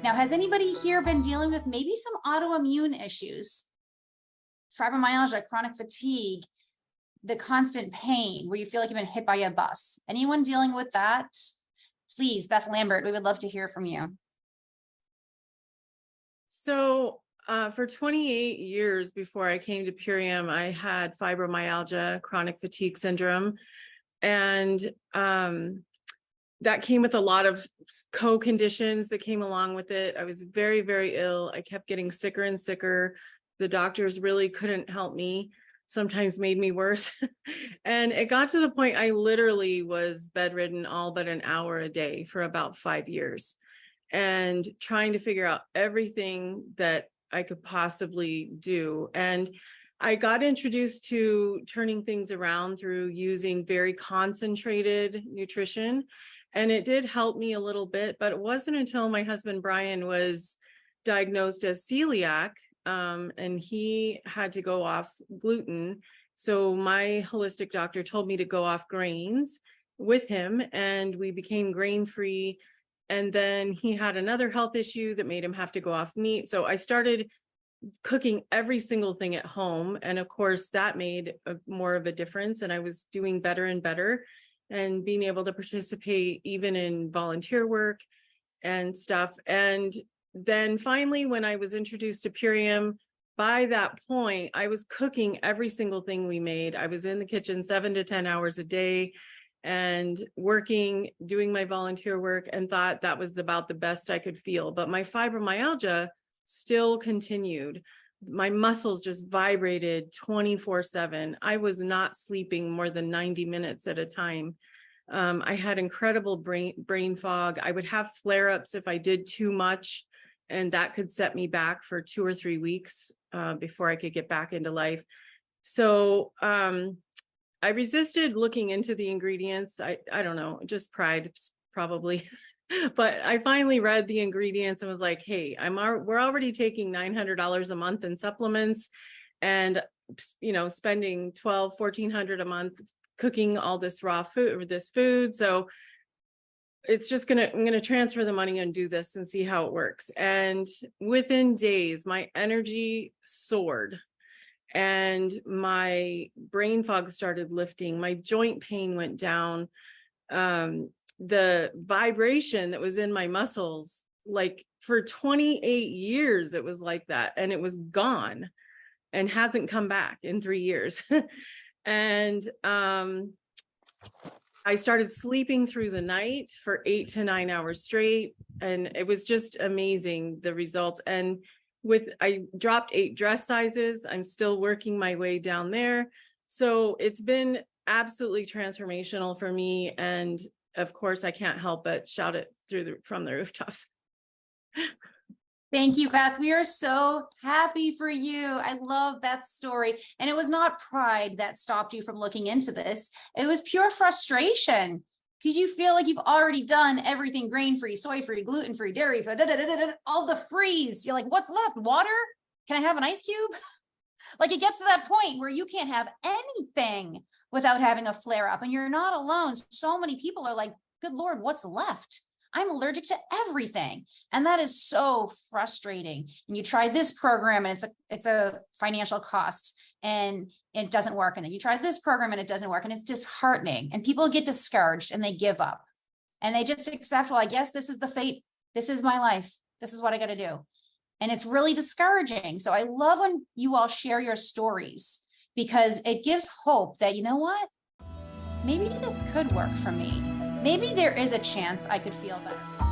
Now, has anybody here been dealing with maybe some autoimmune issues? Fibromyalgia, chronic fatigue, the constant pain where you feel like you've been hit by a bus. Anyone dealing with that? Please, Beth Lambert, we would love to hear from you. So for 28 years before I came to Purium, I had fibromyalgia, chronic fatigue syndrome, and that came with a lot of co-conditions that came along with it. I was very, very ill. I kept getting sicker and sicker. The doctors really couldn't help me, sometimes made me worse. And it got to the point I literally was bedridden all but an hour a day for about 5 years, and trying to figure out everything that I could possibly do. And I got introduced to turning things around through using very concentrated nutrition. And it did help me a little bit, but it wasn't until my husband, Brian, was diagnosed as celiac, and he had to go off gluten. So my holistic doctor told me to go off grains with him, and we became grain-free. And then he had another health issue that made him have to go off meat. So I started cooking every single thing at home. And of course, that made more of a difference. And I was doing better and better, and being able to participate even in volunteer work and stuff. And then finally, when I was introduced to Purium, by that point, I was cooking every single thing we made. I was in the kitchen 7 to 10 hours a day and working, doing my volunteer work, and thought that was about the best I could feel. But my fibromyalgia still continued. My muscles just vibrated 24/7. I was not sleeping more than 90 minutes at a time. I had incredible brain fog. I would have flare-ups if I did too much, and that could set me back for 2 or 3 weeks before I could get back into life. So I resisted looking into the ingredients. I don't know, just pride probably. But I finally read the ingredients and was like, hey, we're already taking $900 a month in supplements, and spending $1,400 a month cooking all this raw food or this food. So it's just I'm gonna transfer the money and do this and see how it works. And within days, my energy soared, and my brain fog started lifting. My joint pain went down. The vibration that was in my muscles, like for 28 years, it was like that, and it was gone and hasn't come back in 3 years. And I started sleeping through the night for 8 to 9 hours straight, and it was just amazing, the results. And I dropped 8 dress sizes. I'm still working my way down there. So it's been absolutely transformational for me. And of course, I can't help but shout it from the rooftops. Thank you, Beth. We are so happy for you. I love Beth's story. And it was not pride that stopped you from looking into this. It was pure frustration, because you feel like you've already done everything grain-free, soy-free, gluten-free, dairy-free, all the frees. You're like, what's left? Water? Can I have an ice cube? Like, it gets to that point where you can't have anything without having a flare-up, and you're not alone. So many people are like, good Lord, what's left? I'm allergic to everything. And that is so frustrating. And you try this program and it's a financial cost and it doesn't work. And then you try this program and it doesn't work. And it's disheartening. And people get discouraged and they give up. And they just accept, well, I guess this is the fate. This is my life. This is what I got to do. And it's really discouraging. So I love when you all share your stories, because it gives hope that, you know what? Maybe this could work for me. Maybe there is a chance I could feel better.